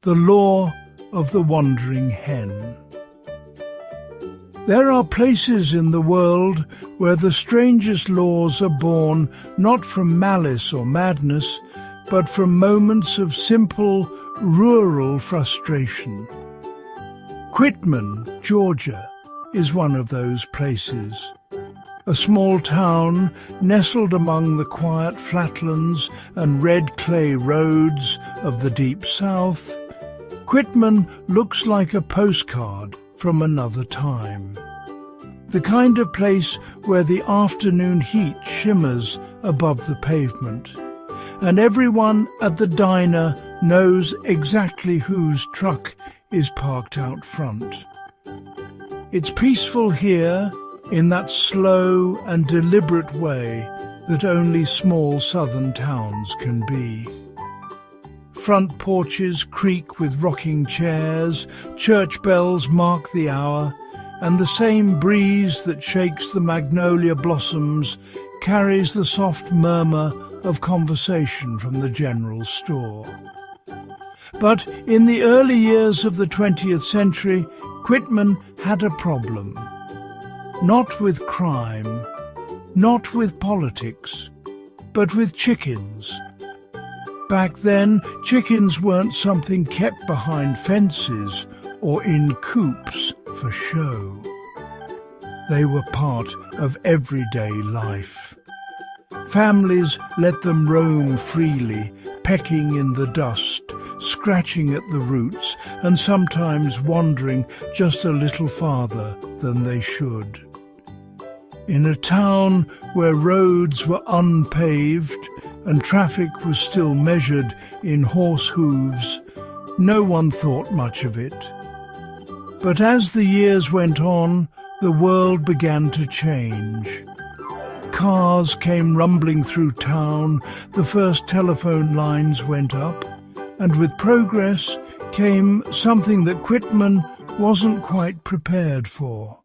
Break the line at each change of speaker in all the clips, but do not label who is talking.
The Law of the Wandering Hen. There are places in the world where the strangest laws are born not from malice or madness, but from moments of simple, rural frustration. Quitman, Georgia, is one of those places. A small town nestled among the quiet flatlands and red clay roads of the deep south, Quitman looks like a postcard from another time. The kind of place where the afternoon heat shimmers above the pavement, and everyone at the diner knows exactly whose truck is parked out front. It's peaceful here in that slow and deliberate way that only small southern towns can be. Front porches creak with rocking chairs, church bells mark the hour, and the same breeze that shakes the magnolia blossoms carries the soft murmur of conversation from the general store. But in the early years of the 20th century, Quitman had a problem. Not with crime, not with politics, but with chickens. Back then, chickens weren't something kept behind fences or in coops for show. They were part of everyday life. Families let them roam freely, pecking in the dust, scratching at the roots, and sometimes wandering just a little farther than they should. In a town where roads were unpaved and traffic was still measured in horse hooves, no one thought much of it. But as the years went on, the world began to change. Cars came rumbling through town, the first telephone lines went up, and with progress came something that Quitman wasn't quite prepared for: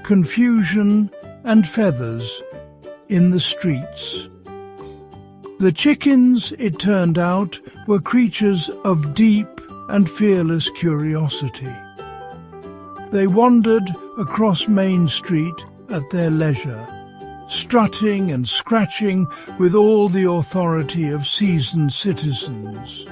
confusion and feathers in the streets. The chickens, it turned out, were creatures of deep and fearless curiosity. They wandered across Main Street at their leisure, strutting and scratching with all the authority of seasoned citizens.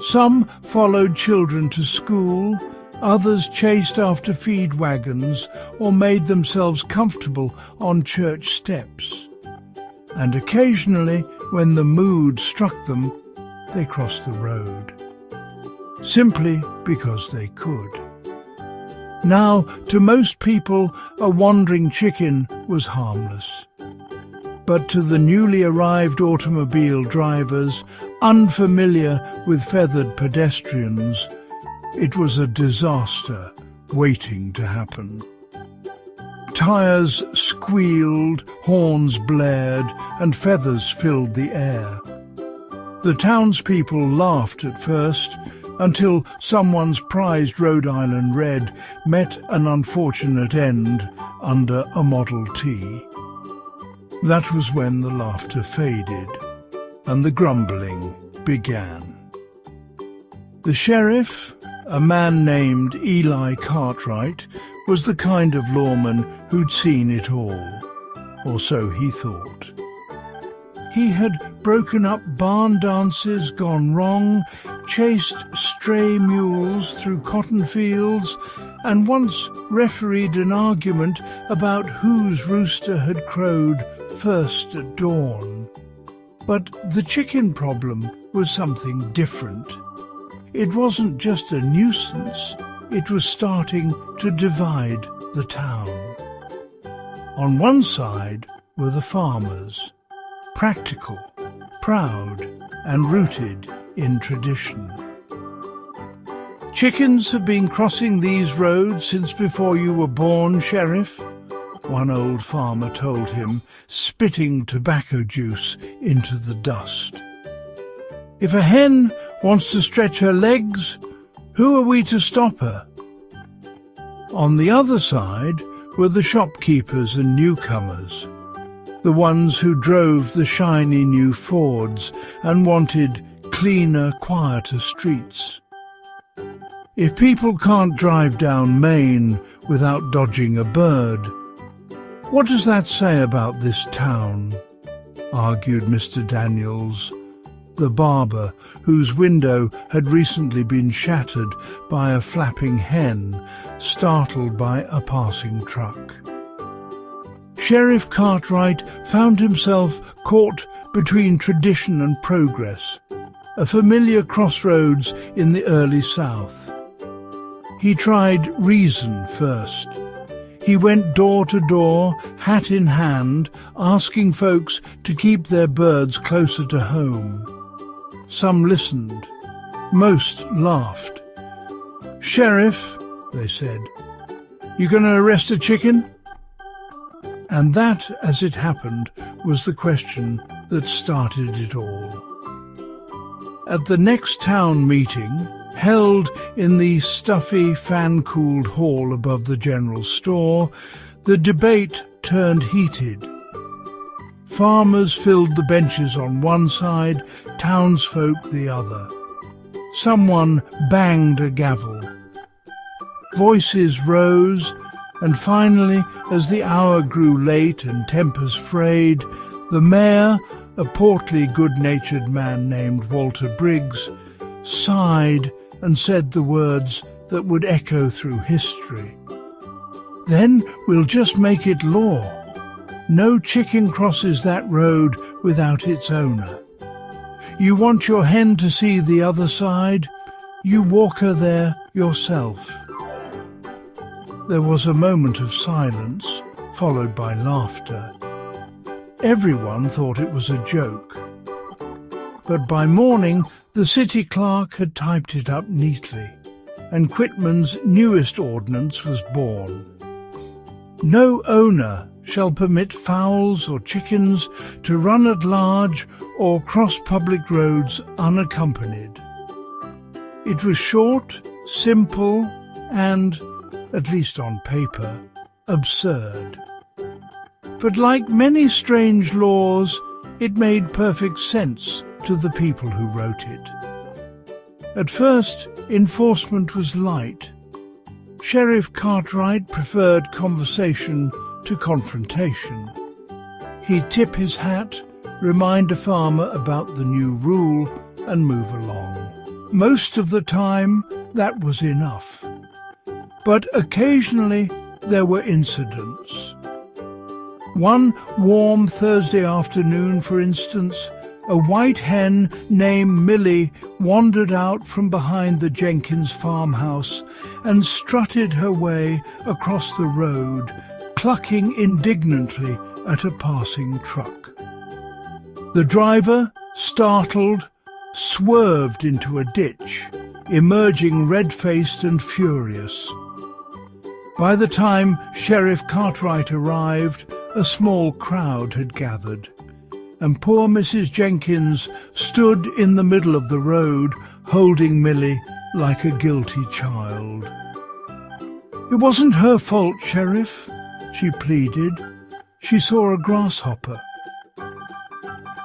Some followed children to school, others chased after feed wagons or made themselves comfortable on church steps. And occasionally, when the mood struck them, they crossed the road, simply because they could. Now, to most people, a wandering chicken was harmless. But to the newly arrived automobile drivers, unfamiliar with feathered pedestrians, it was a disaster waiting to happen. Tires squealed, horns blared, and feathers filled the air. The townspeople laughed at first, until someone's prized Rhode Island Red met an unfortunate end under a Model T. That was when the laughter faded, and the grumbling began. The sheriff, a man named Eli Cartwright, was the kind of lawman who'd seen it all, or so he thought. He had broken up barn dances gone wrong, chased stray mules through cotton fields, and once refereed an argument about whose rooster had crowed first at dawn. But the chicken problem was something different. It wasn't just a nuisance, it was starting to divide the town. On one side were the farmers, practical, proud, and rooted in tradition. "Chickens have been crossing these roads since before you were born, Sheriff," one old farmer told him, spitting tobacco juice into the dust. "If a hen wants to stretch her legs, who are we to stop her?" On the other side were the shopkeepers and newcomers, the ones who drove the shiny new Fords and wanted cleaner, quieter streets. If people can't drive down Main without dodging a bird, what does that say about this town? Argued Mr. Daniels, the barber, whose window had recently been shattered by a flapping hen startled by a passing truck. Sheriff Cartwright found himself caught between tradition and progress, a familiar crossroads in the early South. He tried reason first. He went door to door, hat in hand, asking folks to keep their birds closer to home. Some listened. Most laughed. "Sheriff," they said, "you going to arrest a chicken?" And that, as it happened, was the question that started it all. At the next town meeting, held in the stuffy, fan-cooled hall above the general store, the debate turned heated. Farmers filled the benches on one side, townsfolk the other. Someone banged a gavel. Voices rose, and finally, as the hour grew late and tempers frayed, the mayor, a portly, good-natured man named Walter Briggs, sighed and said the words that would echo through history. "Then we'll just make it law. No chicken crosses that road without its owner. You want your hen to see the other side? You walk her there yourself." There was a moment of silence, followed by laughter. Everyone thought it was a joke. But by morning, the city clerk had typed it up neatly, and Quitman's newest ordinance was born. No owner shall permit fowls or chickens to run at large or cross public roads unaccompanied. It was short, simple, and, at least on paper, absurd. But like many strange laws, it made perfect sense to the people who wrote it. At first, enforcement was light. Sheriff Cartwright preferred conversation to confrontation. He'd tip his hat, remind a farmer about the new rule, and move along. Most of the time, that was enough. But occasionally, there were incidents. One warm Thursday afternoon, for instance, a white hen named Millie wandered out from behind the Jenkins farmhouse and strutted her way across the road, clucking indignantly at a passing truck. The driver, startled, swerved into a ditch, emerging red-faced and furious. By the time Sheriff Cartwright arrived, a small crowd had gathered, and poor Mrs. Jenkins stood in the middle of the road, holding Millie like a guilty child. "It wasn't her fault, Sheriff," she pleaded. "She saw a grasshopper."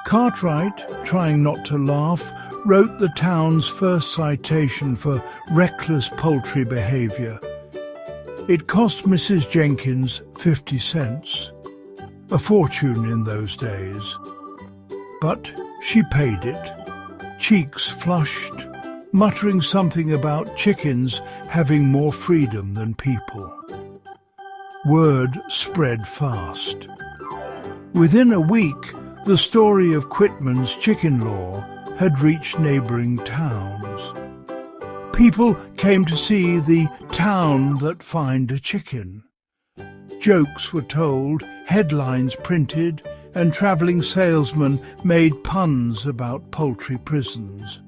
Cartwright, trying not to laugh, wrote the town's first citation for reckless poultry behaviour. It cost Mrs. Jenkins 50 cents, a fortune in those days. But she paid it, cheeks flushed, muttering something about chickens having more freedom than people. Word spread fast. Within a week, the story of Quitman's chicken law had reached neighbouring towns. People came to see the town that fined a chicken. Jokes were told, headlines printed, and travelling salesmen made puns about poultry prisons.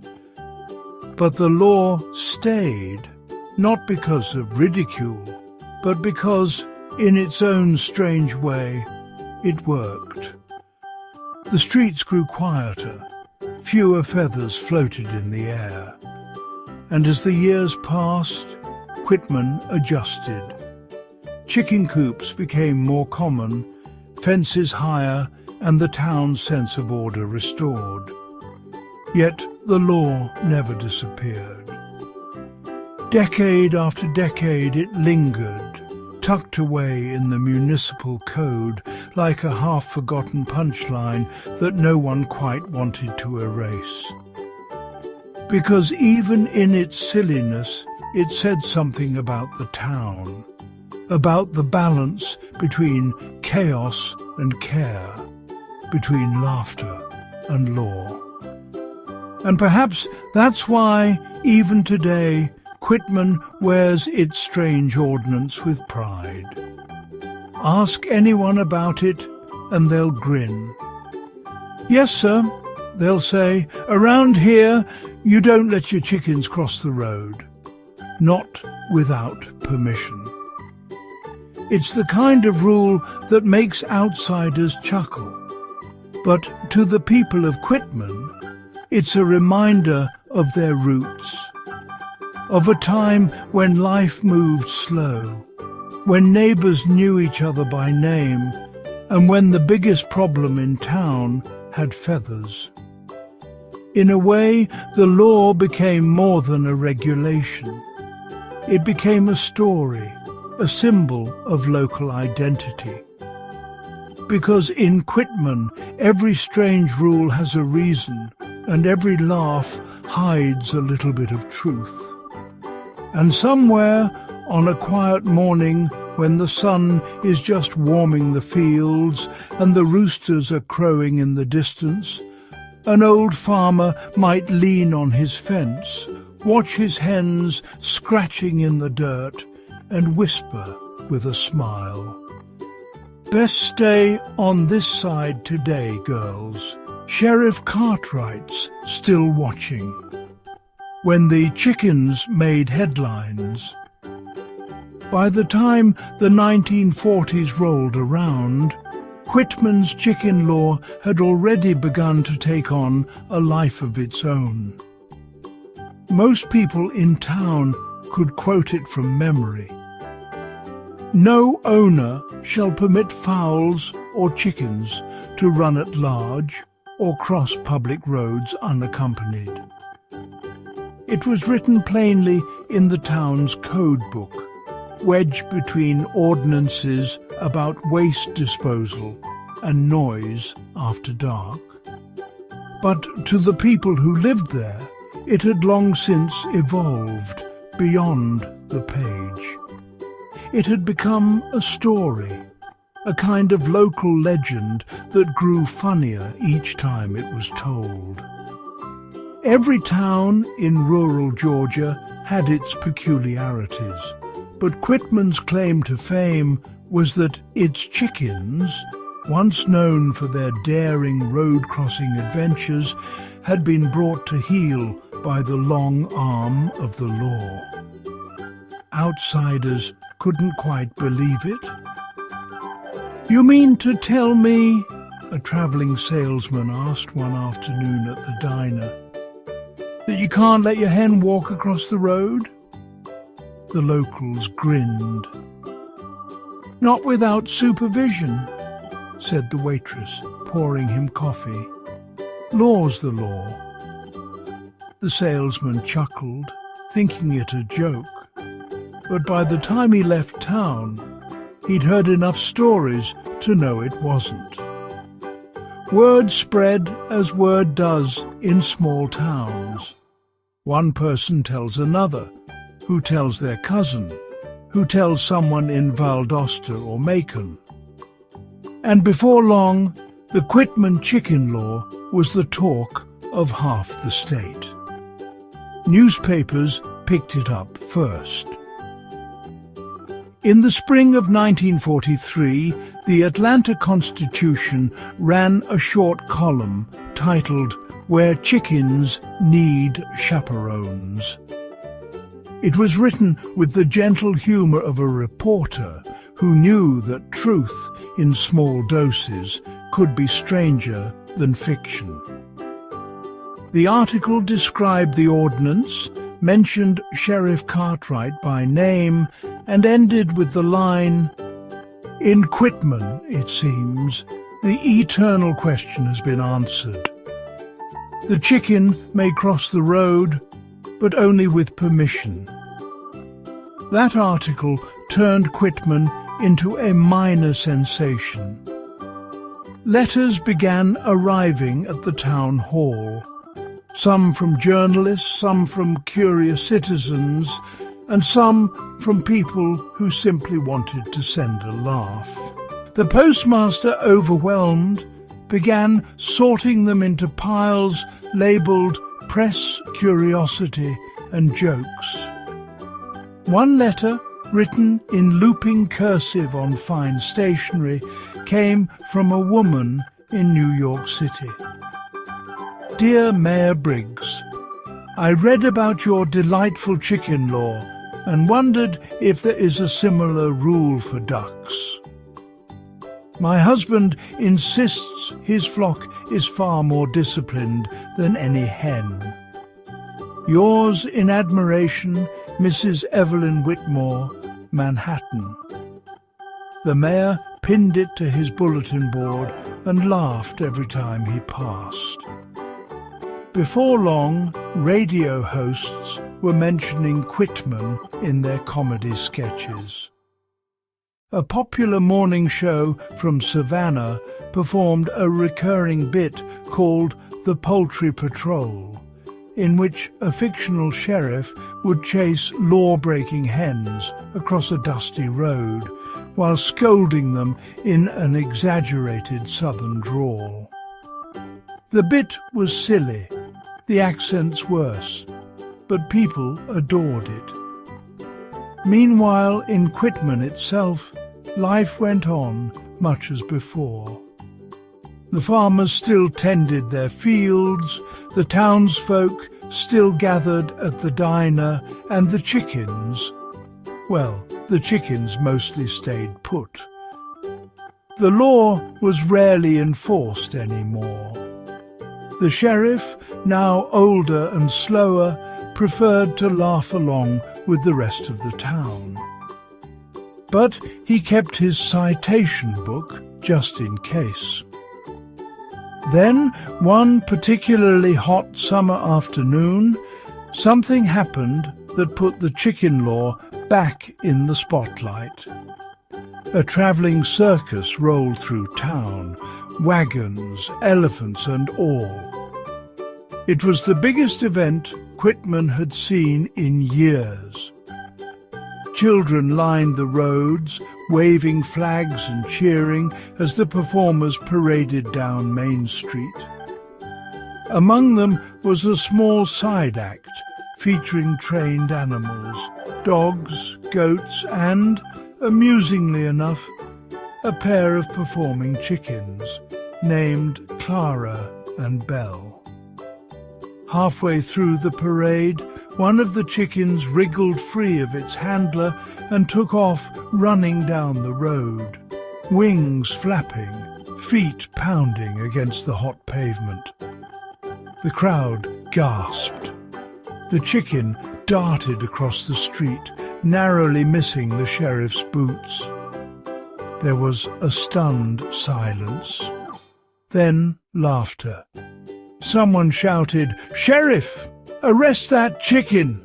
But the law stayed, not because of ridicule, but because, in its own strange way, it worked. The streets grew quieter, fewer feathers floated in the air. And as the years passed, Quitman adjusted. Chicken coops became more common, fences higher, and the town's sense of order restored. Yet the law never disappeared. Decade after decade it lingered, tucked away in the municipal code like a half-forgotten punchline that no one quite wanted to erase. Because even in its silliness, it said something about the town, about the balance between chaos and care, between laughter and law. And perhaps that's why, even today, Quitman wears its strange ordinance with pride. Ask anyone about it, and they'll grin. "Yes, sir," they'll say, "around here you don't let your chickens cross the road. Not without permission." It's the kind of rule that makes outsiders chuckle. But to the people of Quitman, it's a reminder of their roots, of a time when life moved slow, when neighbours knew each other by name, and when the biggest problem in town had feathers. In a way, the law became more than a regulation. It became a story, a symbol of local identity. Because in Quitman, every strange rule has a reason, and every laugh hides a little bit of truth. And somewhere, on a quiet morning, when the sun is just warming the fields and the roosters are crowing in the distance, an old farmer might lean on his fence, watch his hens scratching in the dirt, and whisper with a smile, "Best stay on this side today, girls. Sheriff Cartwright's still watching." When the chickens made headlines. By the time the 1940s rolled around, Quitman's chicken law had already begun to take on a life of its own. Most people in town could quote it from memory. "No owner shall permit fowls or chickens to run at large or cross public roads unaccompanied." It was written plainly in the town's code book, wedged between ordinances about waste disposal and noise after dark. But to the people who lived there, it had long since evolved beyond the page. It had become a story, a kind of local legend that grew funnier each time it was told. Every town in rural Georgia had its peculiarities, but Quitman's claim to fame was that its chickens, once known for their daring road-crossing adventures, had been brought to heel by the long arm of the law. Outsiders couldn't quite believe it. "You mean to tell me," a travelling salesman asked one afternoon at the diner, "that you can't let your hen walk across the road?" The locals grinned. "Not without supervision," said the waitress, pouring him coffee. "Law's the law." The salesman chuckled, thinking it a joke. But by the time he left town, he'd heard enough stories to know it wasn't. Word spread as word does in small towns. One person tells another, who tells their cousin, who tells someone in Valdosta or Macon. And before long, the Quitman chicken law was the talk of half the state. Newspapers picked it up first. In the spring of 1943, the Atlanta Constitution ran a short column titled "Where Chickens Need Chaperones." It was written with the gentle humour of a reporter who knew that truth in small doses could be stranger than fiction. The article described the ordinance, mentioned Sheriff Cartwright by name, and ended with the line, "In Quitman, it seems, the eternal question has been answered. The chicken may cross the road, but only with permission. That article turned Quitman into a minor sensation. Letters began arriving at the town hall, some from journalists, some from curious citizens, and some from people who simply wanted to send a laugh. The postmaster, overwhelmed, began sorting them into piles labelled Press, Curiosity and Jokes. One letter, written in looping cursive on fine stationery, came from a woman in New York City. Dear Mayor Briggs, I read about your delightful chicken law and wondered if there is a similar rule for ducks. My husband insists his flock is far more disciplined than any hen. Yours in admiration, Mrs. Evelyn Whitmore, Manhattan. The mayor pinned it to his bulletin board and laughed every time he passed. Before long, radio hosts were mentioning Quitman in their comedy sketches. A popular morning show from Savannah performed a recurring bit called The Poultry Patrol, in which a fictional sheriff would chase law-breaking hens across a dusty road while scolding them in an exaggerated southern drawl. The bit was silly, the accents worse, but people adored it. Meanwhile, in Quitman itself, life went on much as before. The farmers still tended their fields, the townsfolk still gathered at the diner, and the chickens, well, the chickens mostly stayed put. The law was rarely enforced anymore. The sheriff, now older and slower, preferred to laugh along with the rest of the town. But he kept his citation book just in case. Then, one particularly hot summer afternoon, something happened that put the chicken law back in the spotlight. A travelling circus rolled through town, wagons, elephants and all. It was the biggest event Quitman had seen in years. Children lined the roads, waving flags and cheering as the performers paraded down Main Street. Among them was a small side act featuring trained animals, dogs, goats and, amusingly enough, a pair of performing chickens named Clara and Belle. Halfway through the parade, one of the chickens wriggled free of its handler and took off running down the road, wings flapping, feet pounding against the hot pavement. The crowd gasped. The chicken darted across the street, narrowly missing the sheriff's boots. There was a stunned silence. Then laughter. Someone shouted, "Sheriff! Arrest that chicken!"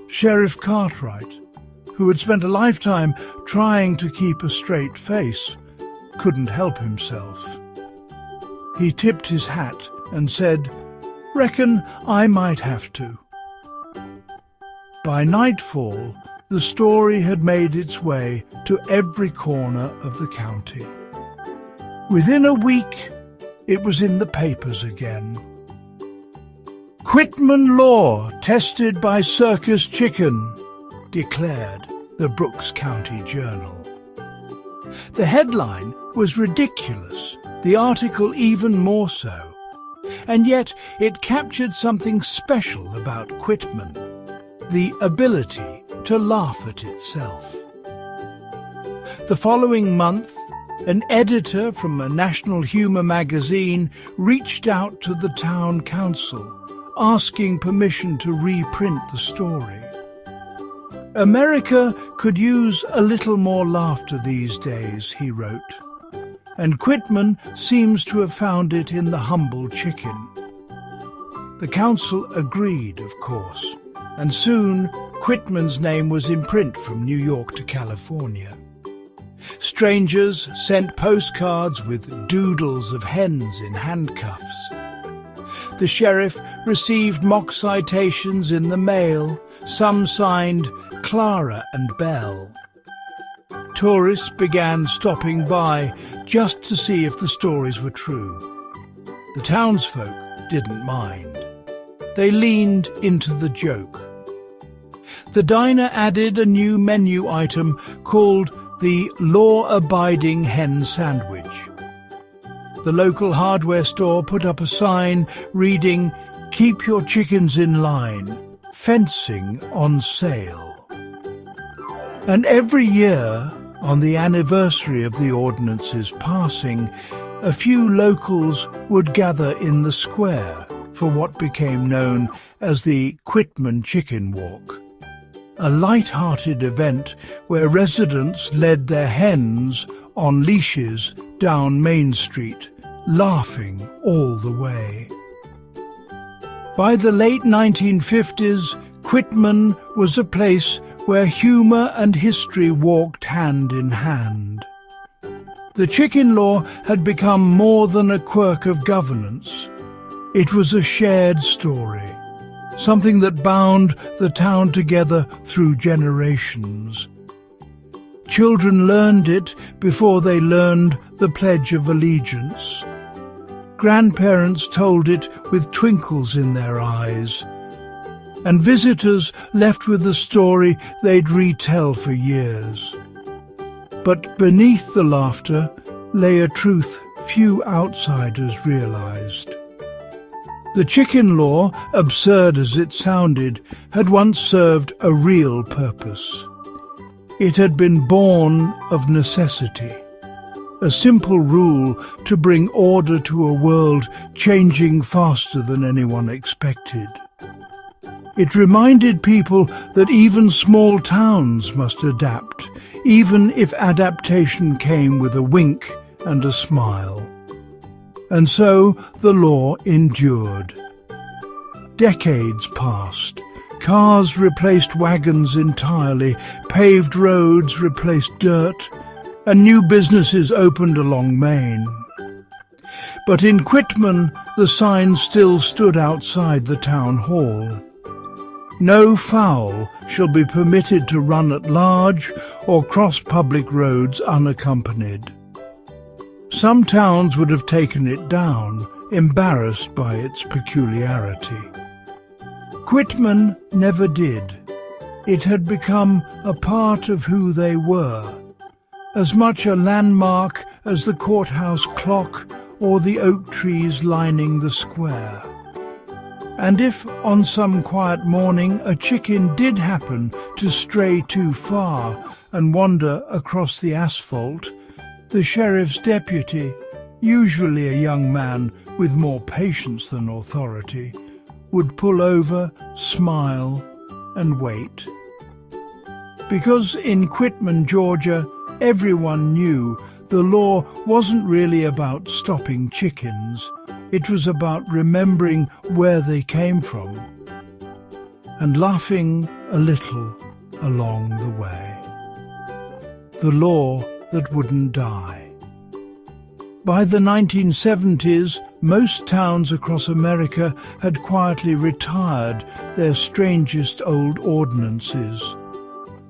Sheriff Cartwright, who had spent a lifetime trying to keep a straight face, couldn't help himself. He tipped his hat and said, "Reckon I might have to." By nightfall, the story had made its way to every corner of the county. Within a week, it was in the papers again. "Quitman law tested by circus chicken," declared the Brooks County Journal. The headline was ridiculous, the article even more so, and yet it captured something special about Quitman, the ability to laugh at itself. The following month, an editor from a national humour magazine reached out to the town council, asking permission to reprint the story. "America could use a little more laughter these days," he wrote, and Quitman seems to have found it in the humble chicken. The council agreed, of course, and soon Quitman's name was in print from New York to California. Strangers sent postcards with doodles of hens in handcuffs. The sheriff received mock citations in the mail, some signed Clara and Belle. Tourists began stopping by just to see if the stories were true. The townsfolk didn't mind. They leaned into the joke. The diner added a new menu item called the law-abiding hen sandwich. The local hardware store put up a sign reading, "Keep your chickens in line, fencing on sale." And every year, on the anniversary of the ordinance's passing, a few locals would gather in the square for what became known as the Quitman Chicken Walk, a light-hearted event where residents led their hens on leashes down Main Street, laughing all the way. By the late 1950s, Quitman was a place where humour and history walked hand in hand. The chicken law had become more than a quirk of governance. It was a shared story, something that bound the town together through generations. Children learned it before they learned the Pledge of Allegiance. Grandparents told it with twinkles in their eyes, and visitors left with the story they'd retell for years. But beneath the laughter lay a truth few outsiders realized. The chicken law, absurd as it sounded, had once served a real purpose. It had been born of necessity, a simple rule to bring order to a world changing faster than anyone expected. It reminded people that even small towns must adapt, even if adaptation came with a wink and a smile. And so the law endured. Decades passed. Cars replaced wagons entirely, paved roads replaced dirt, and new businesses opened along Main. But in Quitman, the sign still stood outside the town hall. No fowl shall be permitted to run at large or cross public roads unaccompanied. Some towns would have taken it down, embarrassed by its peculiarity. Quitman never did. It had become a part of who they were, as much a landmark as the courthouse clock or the oak trees lining the square. And if on some quiet morning a chicken did happen to stray too far and wander across the asphalt, the sheriff's deputy, usually a young man with more patience than authority, would pull over, smile, and wait. Because in Quitman, Georgia, everyone knew the law wasn't really about stopping chickens. It was about remembering where they came from and laughing a little along the way. The law that wouldn't die. By the 1970s, most towns across America had quietly retired their strangest old ordinances.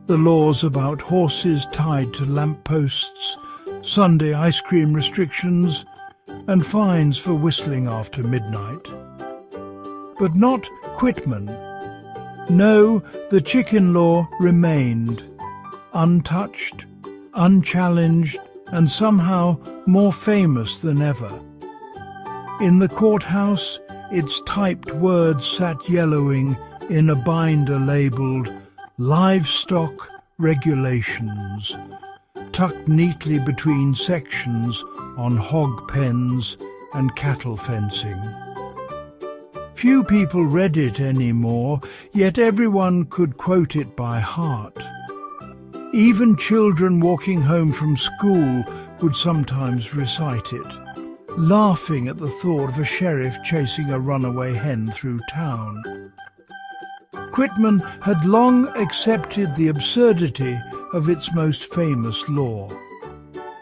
The laws about horses tied to lampposts, Sunday ice cream restrictions, and fines for whistling after midnight. But not Quitman. No, the chicken law remained, untouched, unchallenged, and somehow more famous than ever. In the courthouse, its typed words sat yellowing in a binder labelled Livestock Regulations, tucked neatly between sections on hog pens and cattle fencing. Few people read it anymore, yet everyone could quote it by heart. Even children walking home from school would sometimes recite it. laughing at the thought of a sheriff chasing a runaway hen through town. Quitman had long accepted the absurdity of its most famous law.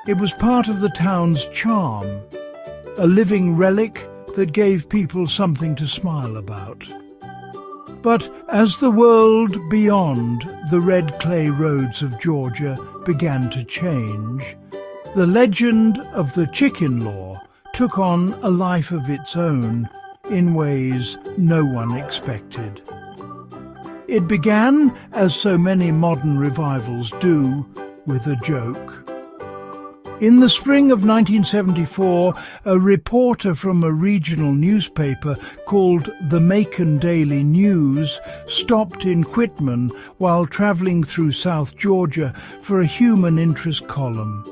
It was part of the town's charm, a living relic that gave people something to smile about. But as the world beyond the red clay roads of Georgia began to change, the legend of the chicken law took on a life of its own in ways no one expected. It began, as so many modern revivals do, with a joke. In the spring of 1974, a reporter from a regional newspaper called the Macon Daily News stopped in Quitman while travelling through South Georgia for a human interest column.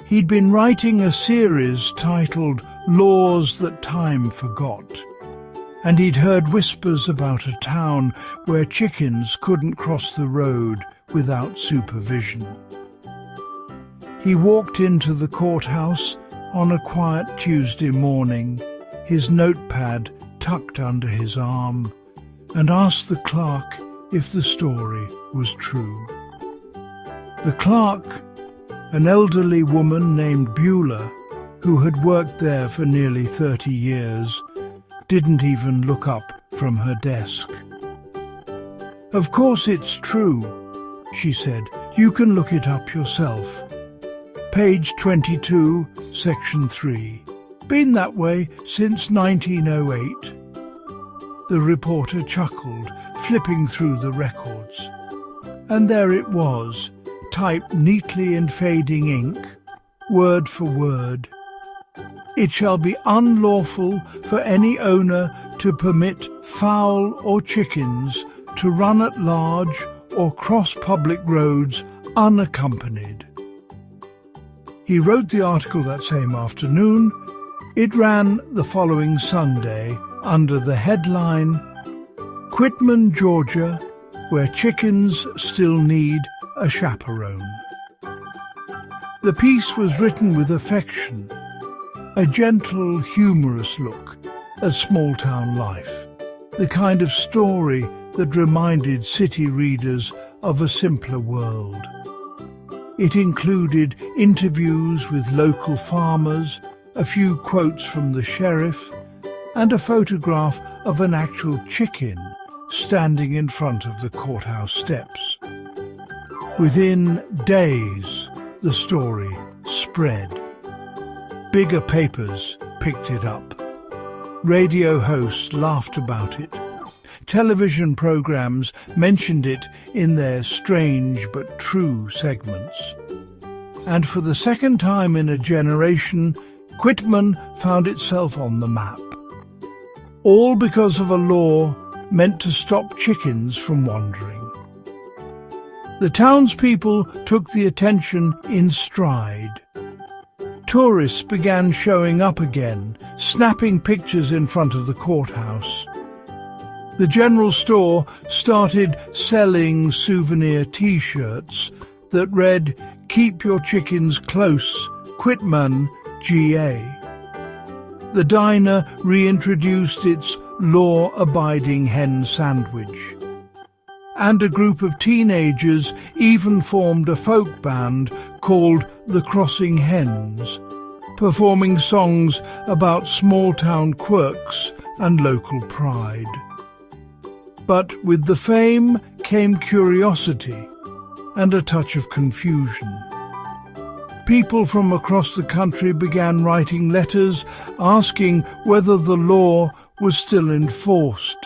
He'd been writing a series titled Laws That Time Forgot, and he'd heard whispers about a town where chickens couldn't cross the road without supervision. He walked into the courthouse on a quiet Tuesday morning, his notepad tucked under his arm, and asked the clerk if the story was true. The clerk, an elderly woman named Beulah, who had worked there for nearly 30 years, didn't even look up from her desk. "Of course it's true," she said. "You can look it up yourself. Page 22, Section 3. Been that way since 1908. The reporter chuckled, flipping through the records. And there it was, typed neatly in fading ink, word for word. "It shall be unlawful for any owner to permit fowl or chickens to run at large or cross public roads unaccompanied." He wrote the article that same afternoon. It ran the following Sunday under the headline, "Quitman, Georgia, where chickens still need a chaperone." The piece was written with affection, a gentle, humorous look at small-town life, the kind of story that reminded city readers of a simpler world. It included interviews with local farmers, a few quotes from the sheriff, and a photograph of an actual chicken standing in front of the courthouse steps. Within days, the story spread. Bigger papers picked it up. Radio hosts laughed about it. Television programs mentioned it in their strange but true segments. And for the second time in a generation, Quitman found itself on the map. All because of a law meant to stop chickens from wandering. The townspeople took the attention in stride. Tourists began showing up again, snapping pictures in front of the courthouse. The general store started selling souvenir T-shirts that read, "Keep your chickens close, Quitman, GA." The diner reintroduced its law-abiding hen sandwich. And a group of teenagers even formed a folk band called the Crossing Hens, performing songs about small-town quirks and local pride. But with the fame came curiosity and a touch of confusion. People from across the country began writing letters asking whether the law was still enforced.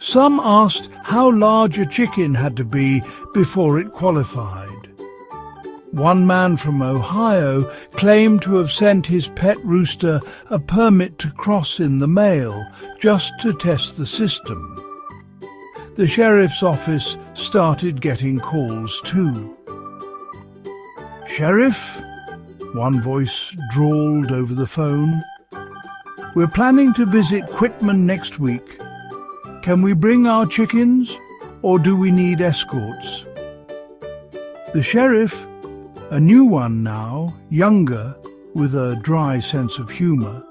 Some asked how large a chicken had to be before it qualified. One man from Ohio claimed to have sent his pet rooster a permit to cross in the mail just to test the system. The sheriff's office started getting calls too. "Sheriff," one voice drawled over the phone, "we're planning to visit Quitman next week. Can we bring our chickens, or do we need escorts?" The sheriff, a new one now, younger, with a dry sense of humour,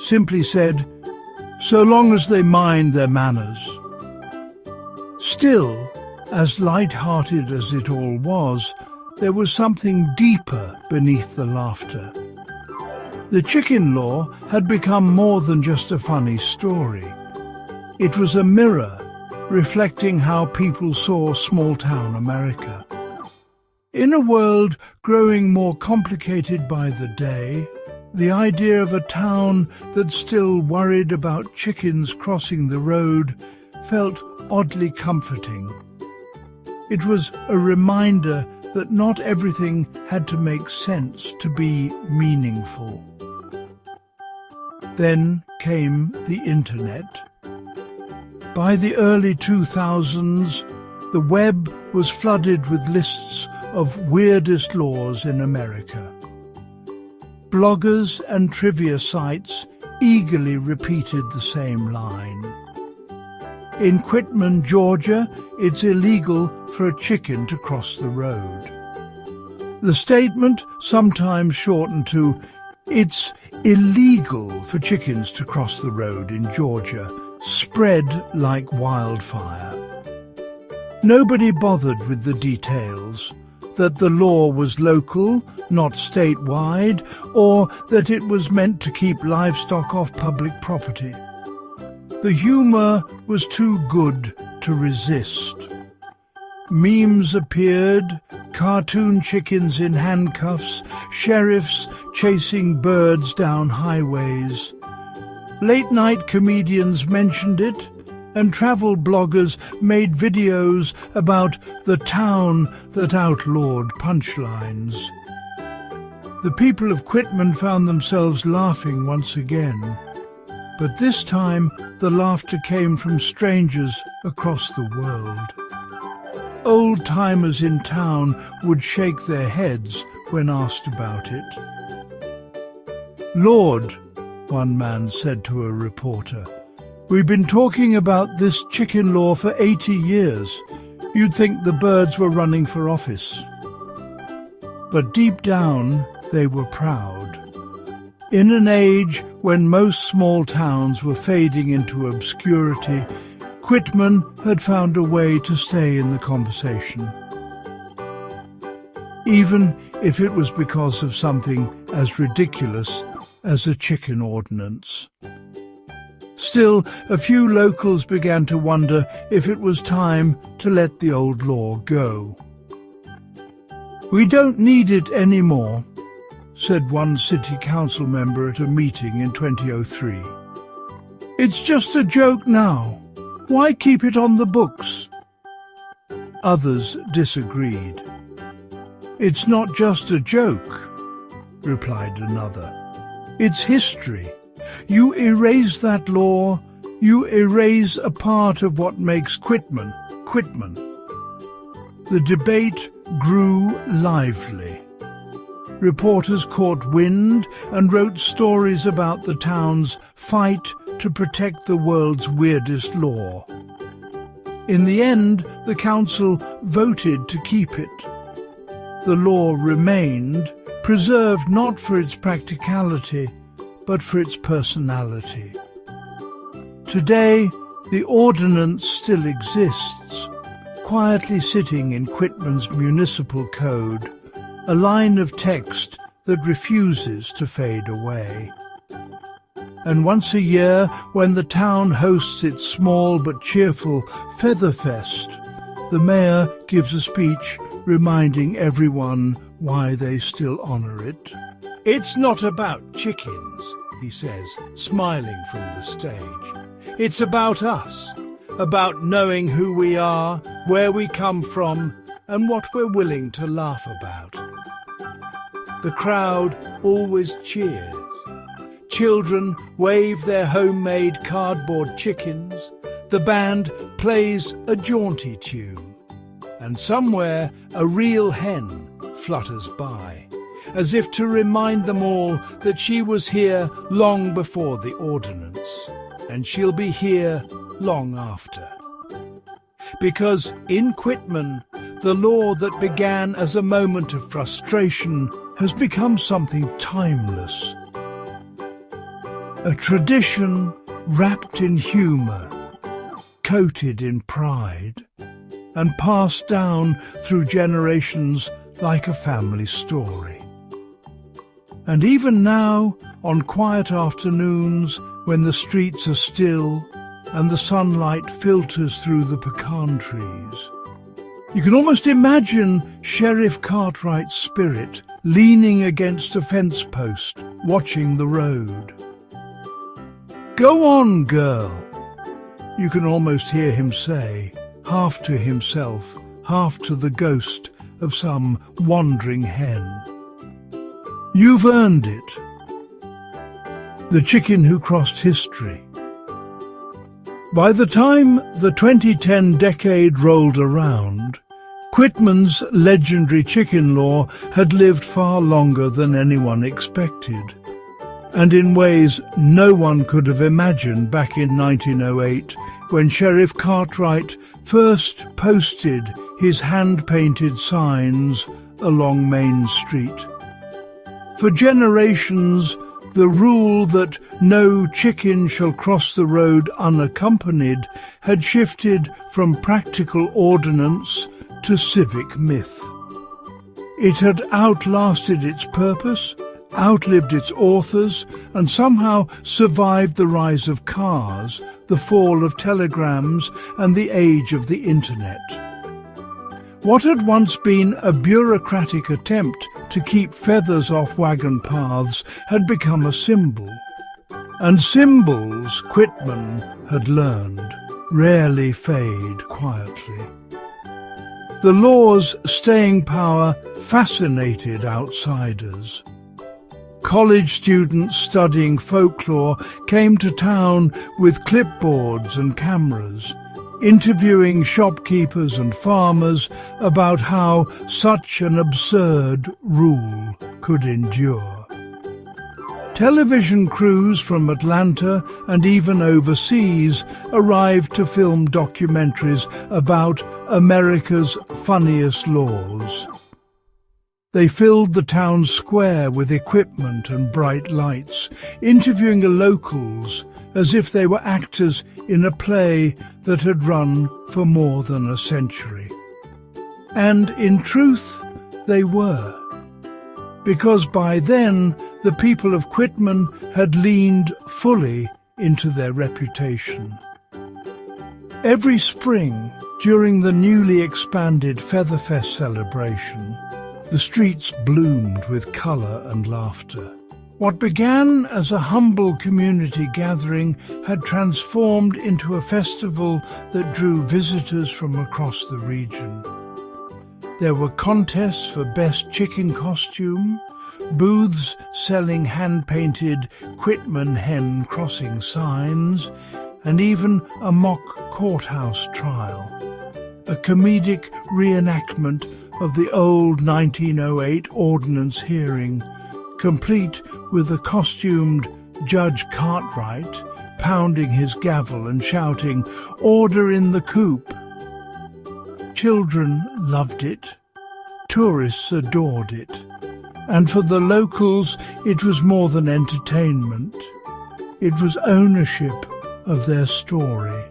simply said, "So long as they mind their manners." Still, as light-hearted as it all was, there was something deeper beneath the laughter. The chicken law had become more than just a funny story. It was a mirror reflecting how people saw small-town America. In a world growing more complicated by the day, the idea of a town that still worried about chickens crossing the road felt oddly comforting. It was a reminder that not everything had to make sense to be meaningful. Then came the internet. By the early 2000s, the web was flooded with lists of weirdest laws in America. Bloggers and trivia sites eagerly repeated the same line. In Quitman, Georgia, it's illegal for a chicken to cross the road. The statement, sometimes shortened to "It's illegal for chickens to cross the road in Georgia," spread like wildfire. Nobody bothered with the details, that the law was local, not statewide, or that it was meant to keep livestock off public property. The humour was too good to resist. Memes appeared, cartoon chickens in handcuffs, sheriffs chasing birds down highways. Late-night comedians mentioned it, and travel bloggers made videos about the town that outlawed punchlines. The people of Quitman found themselves laughing once again, but this time the laughter came from strangers across the world. Old-timers in town would shake their heads when asked about it. "Lord," one man said to a reporter, "we've been talking about this chicken law for 80 years. You'd think the birds were running for office." But deep down, they were proud. In an age when most small towns were fading into obscurity, Quitman had found a way to stay in the conversation. Even if it was because of something as ridiculous as a chicken ordinance. Still, a few locals began to wonder if it was time to let the old law go. "We don't need it anymore," said one city council member at a meeting in 2003. "It's just a joke now. Why keep it on the books?" Others disagreed. "It's not just a joke," replied another. "It's history. You erase that law, you erase a part of what makes Quitman, Quitman." The debate grew lively. Reporters caught wind and wrote stories about the town's fight to protect the world's weirdest law. In the end, the council voted to keep it. The law remained, preserved not for its practicality, but for its personality. Today, the ordinance still exists, quietly sitting in Quitman's municipal code, a line of text that refuses to fade away. And once a year, when the town hosts its small but cheerful Featherfest, the mayor gives a speech reminding everyone why they still honour it. "It's not about chickens," he says, smiling from the stage. "It's about us, about knowing who we are, where we come from, and what we're willing to laugh about." The crowd always cheers. Children wave their homemade cardboard chickens. The band plays a jaunty tune. And somewhere a real hen flutters by, as if to remind them all that she was here long before the ordinance, and she'll be here long after. Because in Quitman, the law that began as a moment of frustration has become something timeless. A tradition wrapped in humour, coated in pride, and passed down through generations like a family story. And even now, on quiet afternoons when the streets are still and the sunlight filters through the pecan trees, you can almost imagine Sheriff Cartwright's spirit leaning against a fence post, watching the road. "Go on, girl," you can almost hear him say, half to himself, half to the ghost of some wandering hen. "You've earned it." The chicken who crossed history. By the time the 2010 decade rolled around, Quitman's legendary chicken law had lived far longer than anyone expected, and in ways no one could have imagined back in 1908, when Sheriff Cartwright first posted his hand-painted signs along Main Street. For generations, the rule that no chicken shall cross the road unaccompanied had shifted from practical ordinance to civic myth. It had outlasted its purpose, outlived its authors, and somehow survived the rise of cars, the fall of telegrams, and the age of the internet. What had once been a bureaucratic attempt to keep feathers off wagon paths had become a symbol. And symbols, Quitman had learned, rarely fade quietly. The law's staying power fascinated outsiders. College students studying folklore came to town with clipboards and cameras, interviewing shopkeepers and farmers about how such an absurd rule could endure. Television crews from Atlanta and even overseas arrived to film documentaries about America's funniest laws. They filled the town square with equipment and bright lights, interviewing the locals as if they were actors in a play that had run for more than a century. And in truth, they were. Because by then, the people of Quitman had leaned fully into their reputation. Every spring, during the newly expanded Featherfest celebration, the streets bloomed with colour and laughter. What began as a humble community gathering had transformed into a festival that drew visitors from across the region. There were contests for best chicken costume, booths selling hand-painted Quitman hen crossing signs, and even a mock courthouse trial, a comedic reenactment of the old 1908 ordinance hearing, complete with a costumed Judge Cartwright pounding his gavel and shouting, "Order in the coop." Children loved it, tourists adored it, and for the locals it was more than entertainment. It was ownership of their story.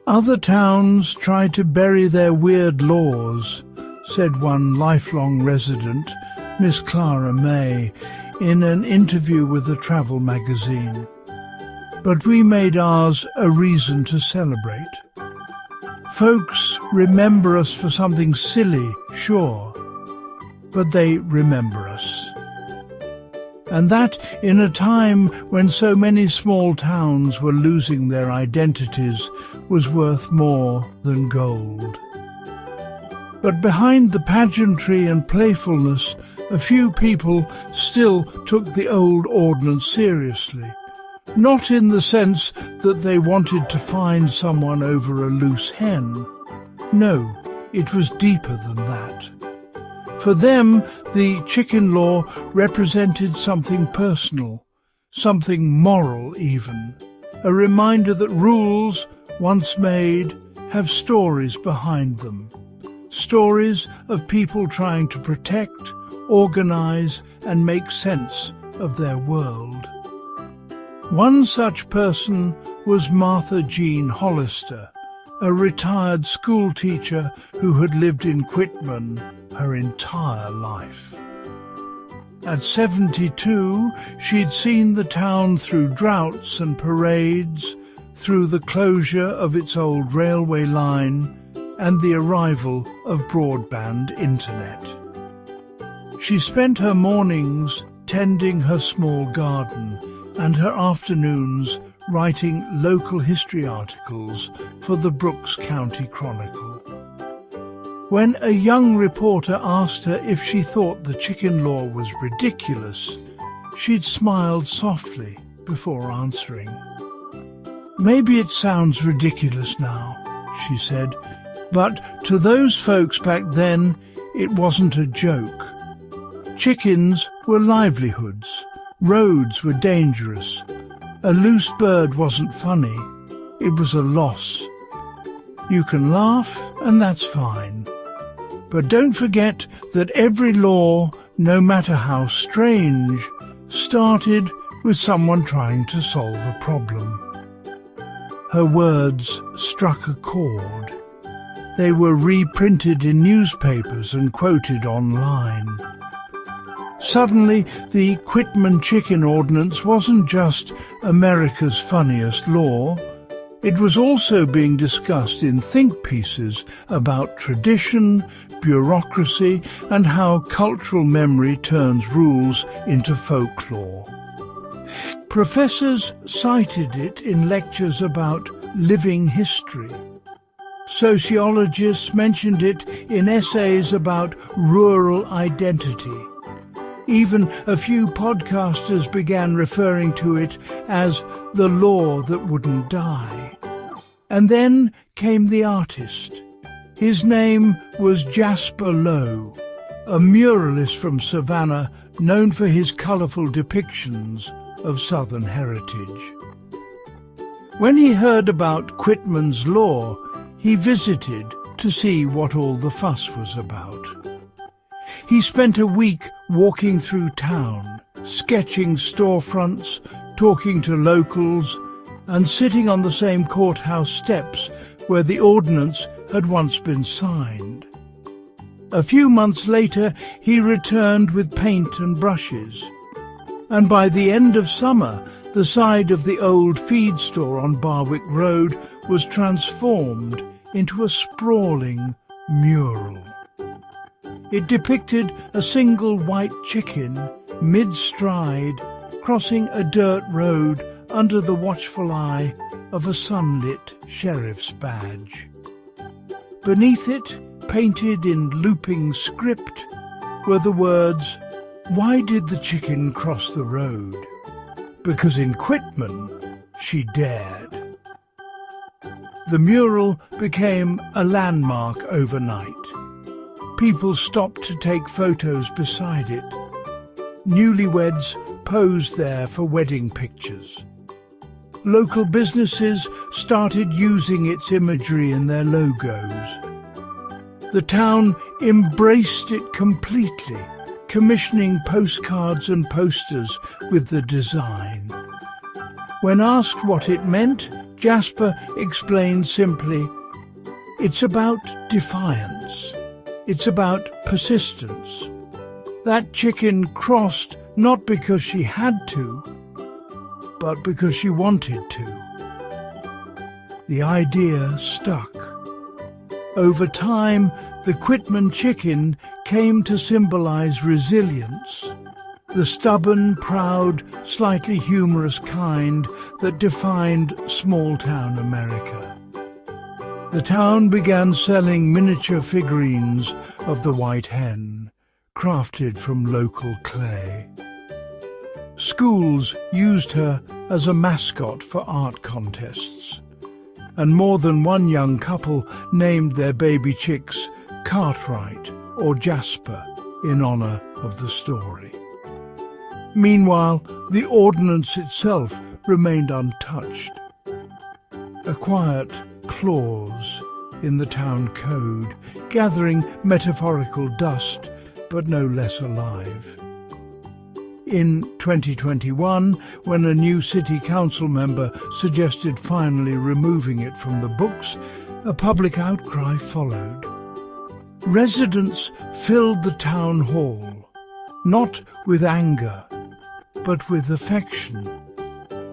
Other towns tried to bury their weird laws, said one lifelong resident, Miss Clara May, in an interview with a travel magazine. But we made ours a reason to celebrate. Folks remember us for something silly, sure, but they remember us. And that in a time when so many small towns were losing their identities was worth more than gold. But behind the pageantry and playfulness, a few people still took the old ordinance seriously. Not in the sense that they wanted to find someone over a loose hen. No, it was deeper than that. For them, the chicken law represented something personal, something moral even, a reminder that rules, once made, have stories behind them, Stories of people trying to protect, organize, and make sense of their world. One such person was Martha Jean Hollister, a retired school teacher who had lived in Quitman her entire life. At 72, she'd seen the town through droughts and parades, through the closure of its old railway line and the arrival of broadband internet. She spent her mornings tending her small garden and her afternoons writing local history articles for the Brooks County Chronicle. When a young reporter asked her if she thought the chicken law was ridiculous, she'd smiled softly before answering. "Maybe it sounds ridiculous now," she said, "but to those folks back then, it wasn't a joke. Chickens were livelihoods, roads were dangerous. A loose bird wasn't funny, it was a loss. You can laugh, and that's fine. But don't forget that every law, no matter how strange, started with someone trying to solve a problem." Her words struck a chord. They were reprinted in newspapers and quoted online. Suddenly, the Quitman chicken ordinance wasn't just America's funniest law. It was also being discussed in think pieces about tradition, bureaucracy, and how cultural memory turns rules into folklore. Professors cited it in lectures about living history. Sociologists mentioned it in essays about rural identity. Even a few podcasters began referring to it as the law that wouldn't die. And then came the artist. His name was Jasper Lowe, a muralist from Savannah known for his colourful depictions of Southern heritage. When he heard about Quitman's law, he visited to see what all the fuss was about. He spent a week walking through town, sketching storefronts, talking to locals, and sitting on the same courthouse steps where the ordinance had once been signed. A few months later, he returned with paint and brushes. And by the end of summer, the side of the old feed store on Barwick Road was transformed into a sprawling mural. It depicted a single white chicken, mid-stride, crossing a dirt road under the watchful eye of a sunlit sheriff's badge. Beneath it, painted in looping script, were the words, "Why did the chicken cross the road? Because in Quitman, she dared." The mural became a landmark overnight. People stopped to take photos beside it. Newlyweds posed there for wedding pictures. Local businesses started using its imagery in their logos. The town embraced it completely, commissioning postcards and posters with the design. When asked what it meant, Jasper explained simply, "It's about defiance. It's about persistence. That chicken crossed not because she had to, but because she wanted to." The idea stuck. Over time, the Quitman chicken came to symbolize resilience, the stubborn, proud, slightly humorous kind that defined small-town America. The town began selling miniature figurines of the white hen, crafted from local clay. Schools used her as a mascot for art contests, and more than one young couple named their baby chicks Cartwright or Jasper in honor of the story. Meanwhile, the ordinance itself remained untouched. A quiet clause in the town code gathering metaphorical dust, but no less alive. In 2021, when a new city council member suggested finally removing it from the books, a public outcry followed. Residents filled the town hall, not with anger, but with affection,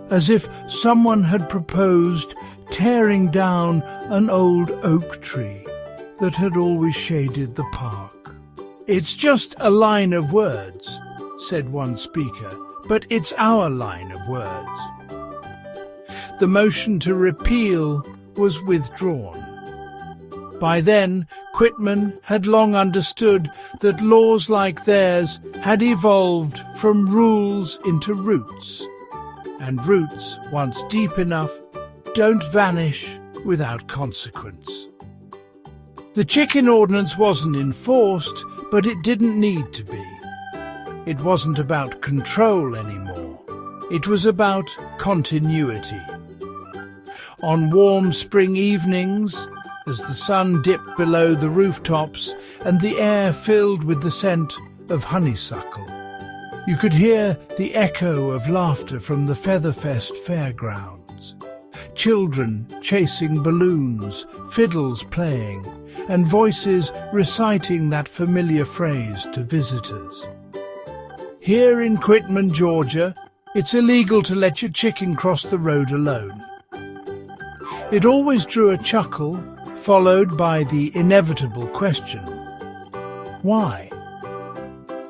as if someone had proposed tearing down an old oak tree that had always shaded the park. "It's just a line of words," said one speaker, "but it's our line of words." The motion to repeal was withdrawn. By then, Quitman had long understood that laws like theirs had evolved from rules into roots, and roots, once deep enough, don't vanish without consequence. The chicken ordinance wasn't enforced, but it didn't need to be. It wasn't about control anymore. It was about continuity. On warm spring evenings, as the sun dipped below the rooftops and the air filled with the scent of honeysuckle, you could hear the echo of laughter from the Featherfest fairgrounds. Children chasing balloons, fiddles playing, and voices reciting that familiar phrase to visitors. Here in Quitman, Georgia, it's illegal to let your chicken cross the road alone. It always drew a chuckle, followed by the inevitable question, why?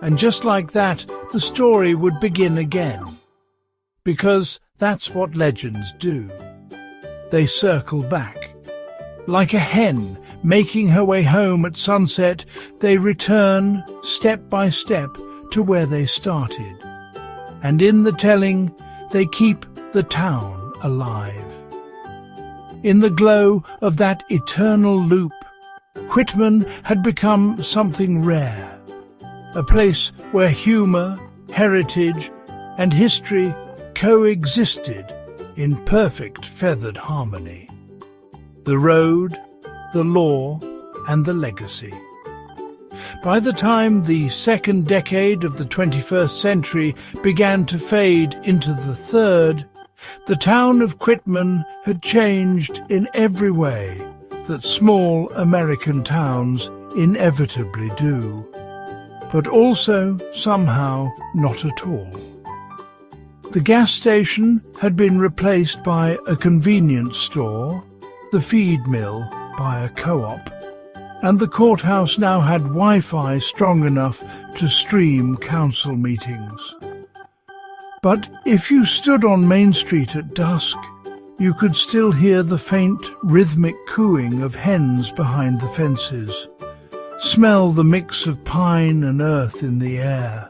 And just like that, the story would begin again. Because that's what legends do. They circle back. Like a hen making her way home at sunset, they return, step by step, to where they started. And in the telling, they keep the town alive. In the glow of that eternal loop, Quitman had become something rare, a place where humour, heritage, and history coexisted in perfect feathered harmony. The road, the law, and the legacy. By the time the second decade of the 21st century began to fade into the third, the town of Quitman had changed in every way that small American towns inevitably do, but also somehow not at all. The gas station had been replaced by a convenience store, the feed mill by a co-op, and the courthouse now had Wi-Fi strong enough to stream council meetings. But if you stood on Main Street at dusk, you could still hear the faint, rhythmic cooing of hens behind the fences, smell the mix of pine and earth in the air,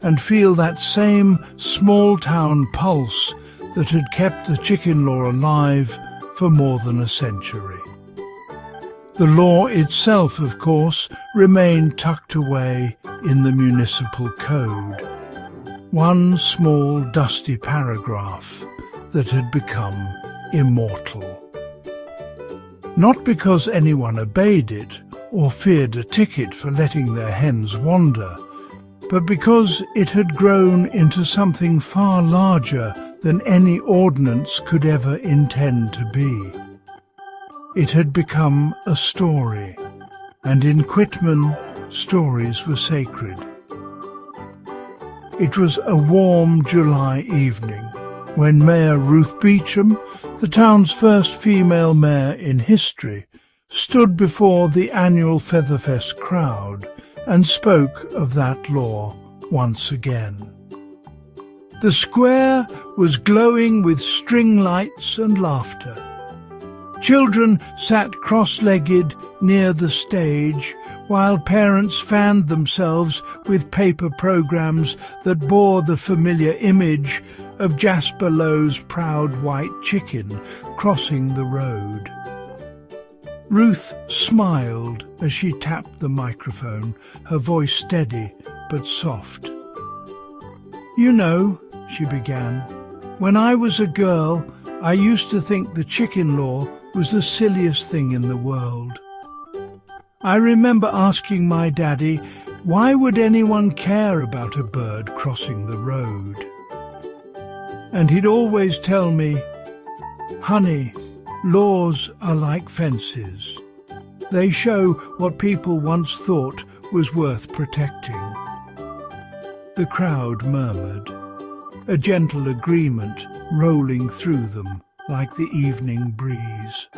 and feel that same small-town pulse that had kept the chicken law alive for more than a century. The law itself, of course, remained tucked away in the municipal code. One small, dusty paragraph that had become immortal. Not because anyone obeyed it or feared a ticket for letting their hens wander, but because it had grown into something far larger than any ordinance could ever intend to be. It had become a story, and in Quitman, stories were sacred. It was a warm July evening when Mayor Ruth Beecham, the town's first female mayor in history, stood before the annual Featherfest crowd and spoke of that law once again. The square was glowing with string lights and laughter. Children sat cross-legged near the stage, while parents fanned themselves with paper programs that bore the familiar image of Jasper Lowe's proud white chicken crossing the road. Ruth smiled as she tapped the microphone, her voice steady but soft. "You know," she began, "when I was a girl, I used to think the chicken law was the silliest thing in the world. I remember asking my daddy, why would anyone care about a bird crossing the road? And he'd always tell me, "Honey, laws are like fences. They show what people once thought was worth protecting." The crowd murmured, a gentle agreement rolling through them like the evening breeze.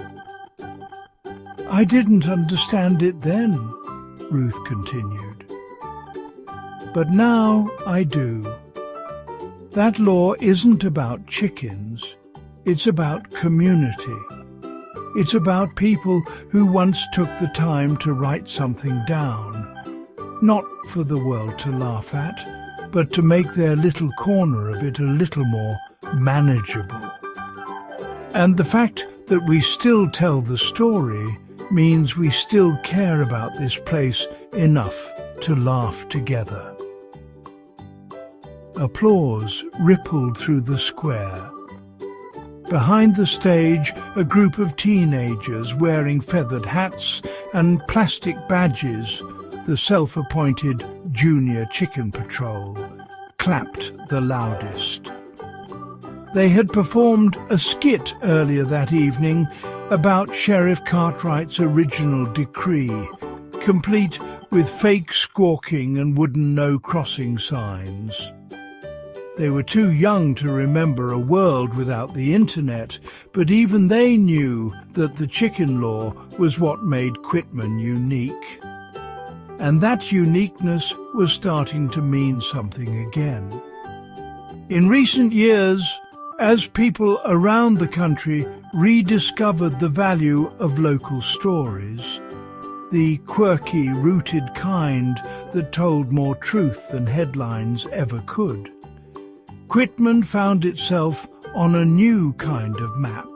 "I didn't understand it then," Ruth continued. "But now I do. That law isn't about chickens, it's about community. It's about people who once took the time to write something down, not for the world to laugh at, but to make their little corner of it a little more manageable. And the fact that we still tell the story means we still care about this place enough to laugh together." Applause rippled through the square. Behind the stage, a group of teenagers wearing feathered hats and plastic badges, the self-appointed Junior Chicken Patrol, clapped the loudest. They had performed a skit earlier that evening about Sheriff Cartwright's original decree, complete with fake squawking and wooden no-crossing signs. They were too young to remember a world without the internet, but even they knew that the chicken law was what made Quitman unique. And that uniqueness was starting to mean something again. In recent years, as people around the country rediscovered the value of local stories, the quirky, rooted kind that told more truth than headlines ever could, Quitman found itself on a new kind of map.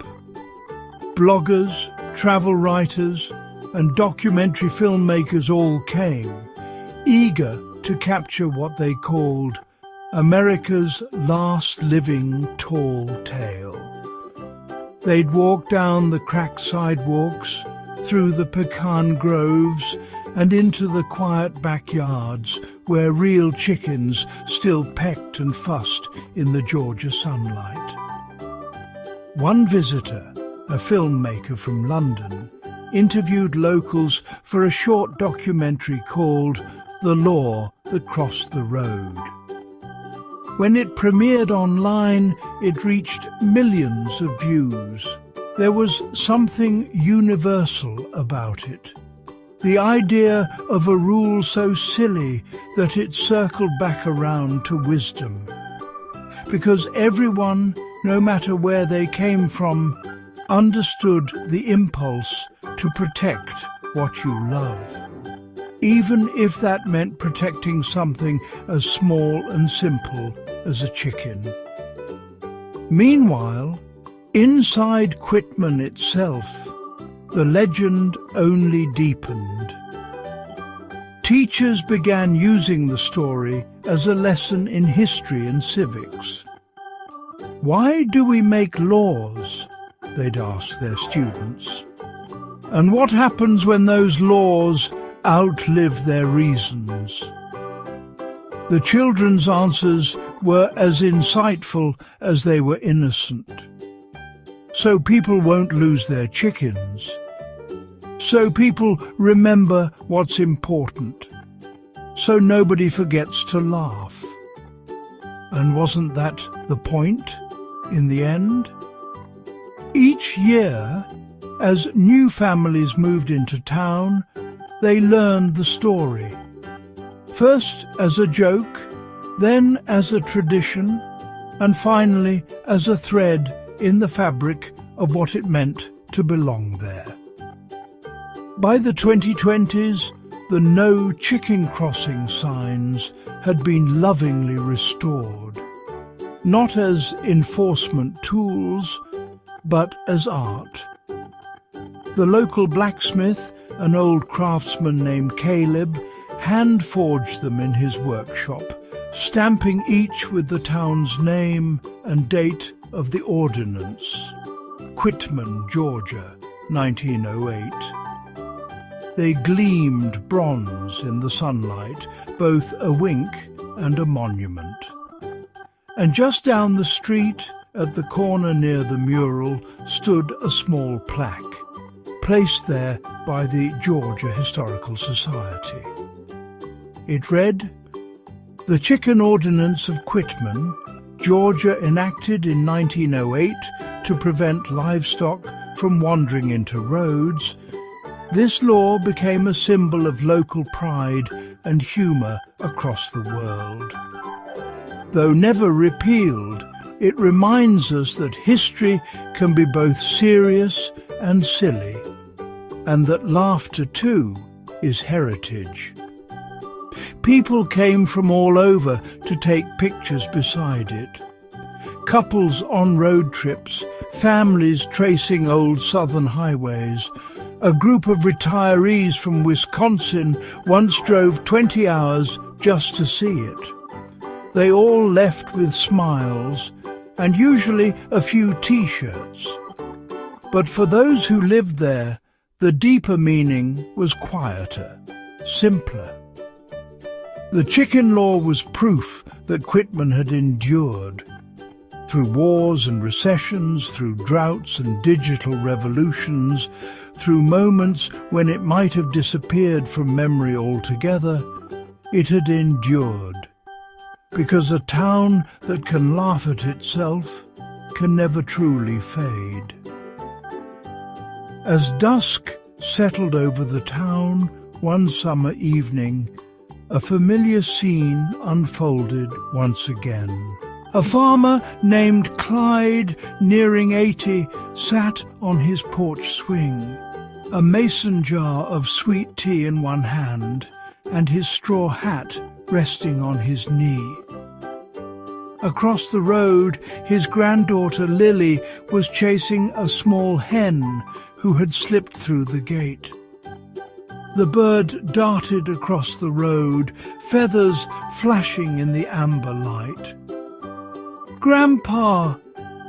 Bloggers, travel writers, and documentary filmmakers all came, eager to capture what they called America's last living tall tale. They'd walk down the cracked sidewalks, through the pecan groves, and into the quiet backyards where real chickens still pecked and fussed in the Georgia sunlight. One visitor, a filmmaker from London, interviewed locals for a short documentary called The Law That Crossed the Road. When it premiered online, it reached millions of views. There was something universal about it. The idea of a rule so silly that it circled back around to wisdom. Because everyone, no matter where they came from, understood the impulse to protect what you love, even if that meant protecting something as small and simple as a chicken. Meanwhile, inside Quitman itself, the legend only deepened. Teachers began using the story as a lesson in history and civics. "Why do we make laws?" they'd ask their students. "And what happens when those laws outlive their reasons?" The children's answers were as insightful as they were innocent. So people won't lose their chickens. So people remember what's important. So nobody forgets to laugh. And wasn't that the point in the end? Each year, as new families moved into town, they learned the story. First as a joke, then as a tradition, and finally as a thread in the fabric of what it meant to belong there. By the 2020s, the no chicken crossing signs had been lovingly restored, not as enforcement tools, but as art. The local blacksmith, an old craftsman named Caleb, hand-forged them in his workshop, stamping each with the town's name and date of the ordinance, Quitman, Georgia, 1908. They gleamed bronze in the sunlight, both a wink and a monument. And just down the street, at the corner near the mural, stood a small plaque, placed there by the Georgia Historical Society. It read, "The Chicken Ordinance of Quitman, Georgia enacted in 1908 to prevent livestock from wandering into roads. This law became a symbol of local pride and humour across the world. Though never repealed, it reminds us that history can be both serious and silly, and that laughter too is heritage." People came from all over to take pictures beside it. Couples on road trips, families tracing old southern highways. A group of retirees from Wisconsin once drove 20 hours just to see it. They all left with smiles and usually a few T-shirts. But for those who lived there, the deeper meaning was quieter, simpler. The chicken law was proof that Quitman had endured. Through wars and recessions, through droughts and digital revolutions, through moments when it might have disappeared from memory altogether, it had endured. Because a town that can laugh at itself can never truly fade. As dusk settled over the town one summer evening, a familiar scene unfolded once again. A farmer named Clyde, nearing 80, sat on his porch swing, a mason jar of sweet tea in one hand and his straw hat resting on his knee. Across the road, his granddaughter Lily was chasing a small hen who had slipped through the gate. The bird darted across the road, feathers flashing in the amber light. "Grandpa,"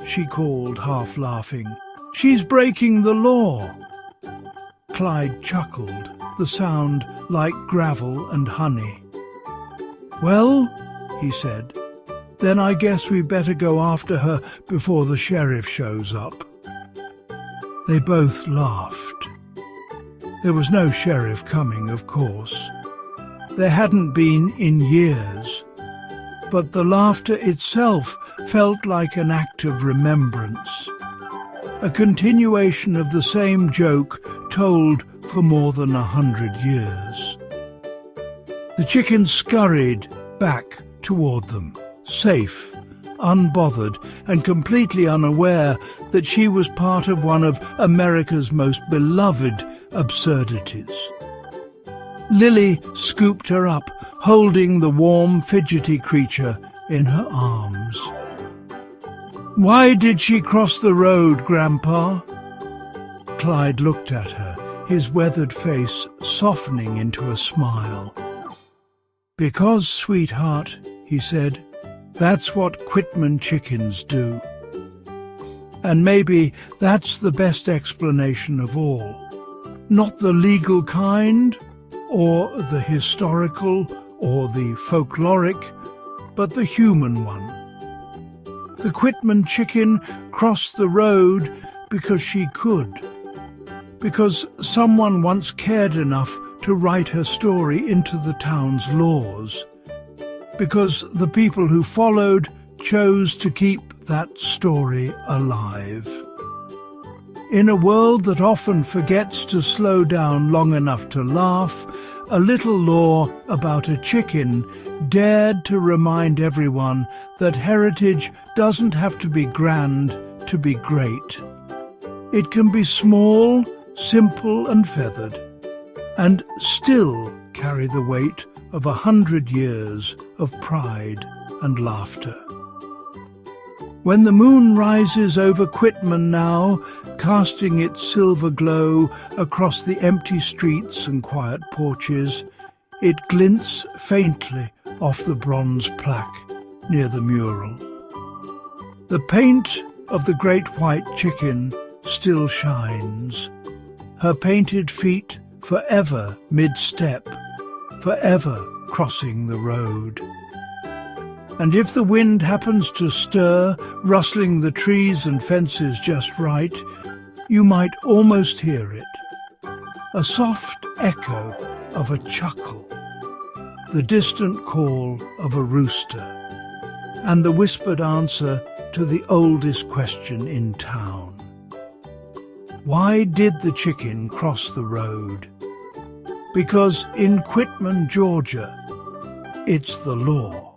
she called, half laughing, "she's breaking the law." Clyde chuckled, the sound like gravel and honey. "Well," he said, "then I guess we better go after her before the sheriff shows up." They both laughed. There was no sheriff coming, of course. There hadn't been in years. But the laughter itself felt like an act of remembrance, a continuation of the same joke told for more than 100 years. The chicken scurried back toward them, safe, unbothered, and completely unaware that she was part of one of America's most beloved absurdities. Lily scooped her up, holding the warm, fidgety creature in her arms. "Why did she cross the road, Grandpa?" Clyde looked at her, his weathered face softening into a smile. "Because, sweetheart," he said, "that's what Quitman chickens do." And maybe that's the best explanation of all. Not the legal kind, or the historical, or the folkloric, but the human one. The Quitman chicken crossed the road because she could, because someone once cared enough to write her story into the town's laws, because the people who followed chose to keep that story alive. In a world that often forgets to slow down long enough to laugh, a little law about a chicken dared to remind everyone that heritage doesn't have to be grand to be great. It can be small, simple and feathered, and still carry the weight of 100 years of pride and laughter. When the moon rises over Quitman now, casting its silver glow across the empty streets and quiet porches, it glints faintly off the bronze plaque near the mural. The paint of the great white chicken still shines. Her painted feet forever mid-step, forever crossing the road. And if the wind happens to stir, rustling the trees and fences just right, you might almost hear it, a soft echo of a chuckle, the distant call of a rooster, and the whispered answer to the oldest question in town. Why did the chicken cross the road? Because in Quitman, Georgia, it's the law.